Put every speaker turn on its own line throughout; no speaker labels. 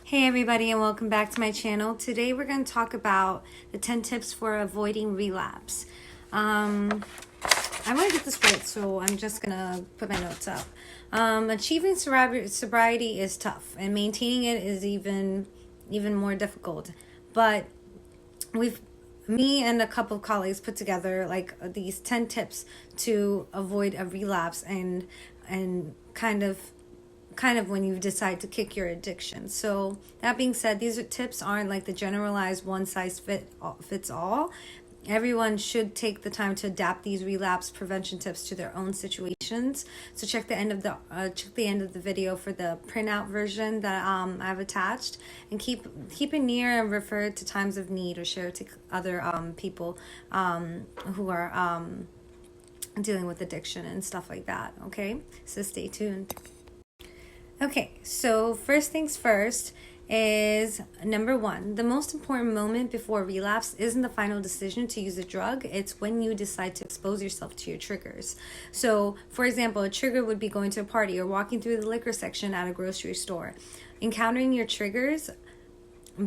Hey everybody, and welcome back to my channel. Today we're going to talk about the 10 tips for avoiding relapse. I want to get this right, so I'm just going to put my notes up. Achieving sobriety is tough, and maintaining it is even more difficult. But me and a couple of colleagues put together like these 10 tips to avoid a relapse and kind of when you decide to kick your addiction. So that being said, these tips aren't like the generalized one size fits all. Everyone should take the time to adapt these relapse prevention tips to their own situations. So check the end of the video for the printout version that I've attached, and keep it near and refer to times of need, or share it to other people who are dealing with addiction and stuff like that. Okay, so stay tuned. Okay, so first things first is number one. The most important moment before relapse isn't the final decision to use a drug. It's when you decide to expose yourself to your triggers. So, for example, a trigger would be going to a party or walking through the liquor section at a grocery store. Encountering your triggers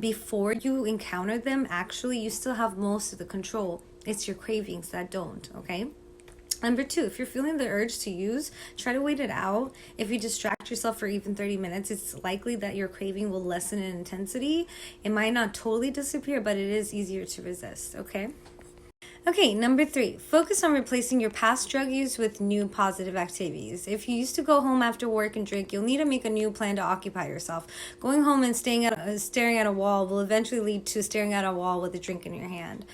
before you encounter them, actually, you still have most of the control. It's your cravings that don't, okay? Number two, if you're feeling the urge to use, try to wait it out. If you distract yourself for even 30 minutes, it's likely that your craving will lessen in intensity. It might not totally disappear, but it is easier to resist, okay? Okay, number three, focus on replacing your past drug use with new positive activities. If you used to go home after work and drink, you'll need to make a new plan to occupy yourself. Going home and staring at a wall will eventually lead to staring at a wall with a drink in your hand.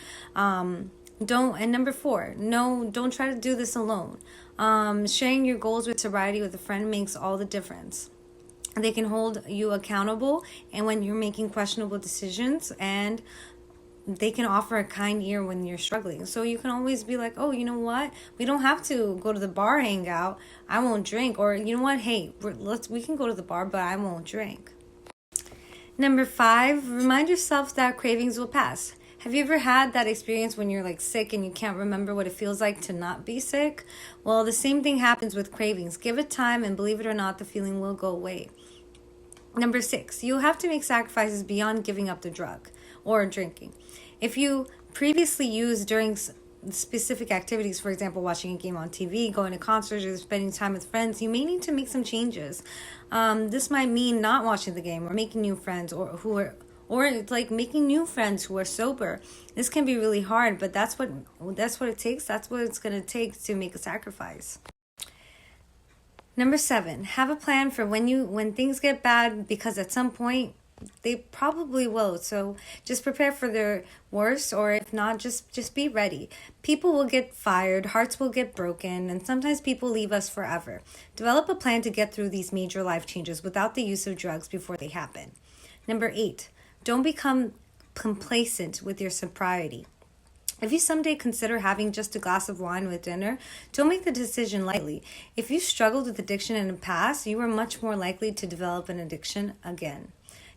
Number four, don't try to do this alone. Sharing your goals with sobriety with a friend makes all the difference. They can hold you accountable and when you're making questionable decisions, and they can offer a kind ear when you're struggling. So you can always be like, oh, you know what? We don't have to go to the bar, hang out. I won't drink. Or you know what? Hey, we can go to the bar, but I won't drink. Number five, remind yourself that cravings will pass. Have you ever had that experience when you're like sick and you can't remember what it feels like to not be sick? Well, the same thing happens with cravings. Give it time, and believe it or not, the feeling will go away. Number six, you'll have to make sacrifices beyond giving up the drug or drinking. If you previously used during specific activities, for example, watching a game on TV, going to concerts, or spending time with friends, you may need to make some changes. This might mean not watching the game or making new friends or like making new friends who are sober. This can be really hard, but that's what it takes. That's what it's going to take to make a sacrifice. Number seven, have a plan for when things get bad, because at some point they probably will. So just prepare for their worst, or if not, just be ready. People will get fired, hearts will get broken, and sometimes people leave us forever. Develop a plan to get through these major life changes without the use of drugs before they happen. Number eight, don't become complacent with your sobriety. If you someday consider having just a glass of wine with dinner, don't make the decision lightly. If you struggled with addiction in the past, you are much more likely to develop an addiction again.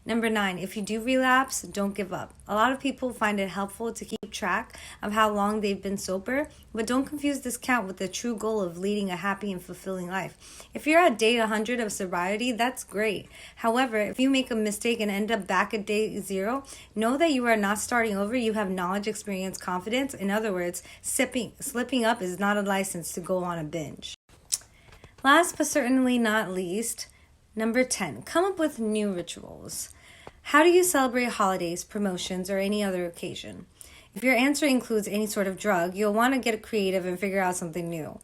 Number nine, if you do relapse, don't give up. A lot of people find it helpful to keep track of how long they've been sober, but don't confuse this count with the true goal of leading a happy and fulfilling life. If you're at day 100 of sobriety, that's great. However, if you make a mistake and end up back at day 0, know that you are not starting over. You have knowledge, experience, confidence. In other words, slipping up is not a license to go on a binge. Last but certainly not least, number 10, come up with new rituals. How do you celebrate holidays, promotions, or any other occasion? If your answer includes any sort of drug, you'll want to get creative and figure out something new.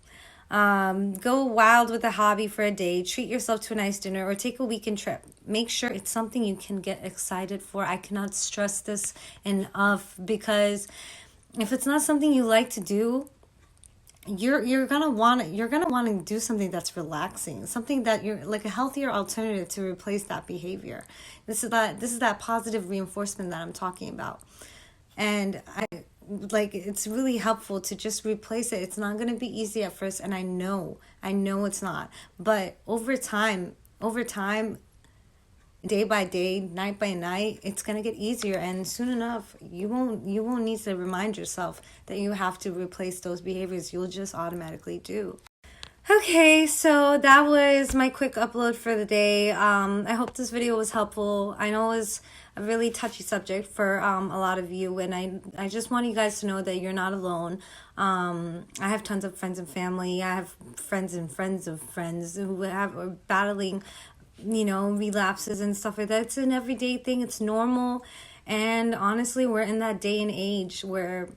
Go wild with a hobby for a day, treat yourself to a nice dinner, or take a weekend trip. Make sure it's something you can get excited for. I cannot stress this enough, because if it's not something you like to do, you're gonna want to do something that's relaxing, something that you're like a healthier alternative to replace that behavior. This is that positive reinforcement that I'm talking about, and it's really helpful to just replace it. It's not gonna be easy at first, and I know it's not, but over time, day by day, night by night, it's going to get easier, and soon enough you won't need to remind yourself that you have to replace those behaviors. You'll just automatically do. Okay, so that was my quick upload for the day. I hope this video was helpful. I know it was a really touchy subject for a lot of you, and I just want you guys to know that you're not alone. I have tons of friends and family. I have friends and friends of friends who are battling, you know, relapses and stuff like that. It's an everyday thing. It's normal. And honestly, we're in that day and age where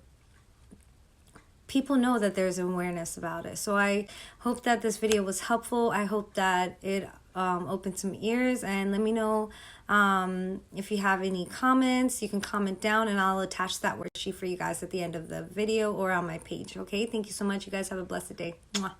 people know that there's awareness about it. So I hope that this video was helpful. I hope that it opened some ears, and let me know if you have any comments. You can comment down and I'll attach that worksheet for you guys at the end of the video or on my page. Okay, thank you so much. You guys have a blessed day. Mwah.